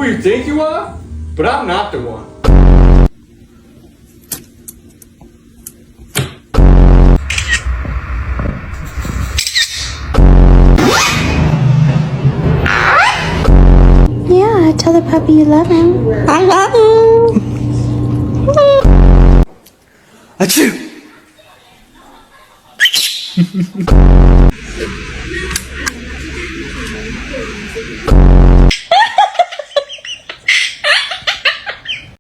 you think you are, but I'm not the one. Yeah, tell the puppy you love him. I love him. Achoo!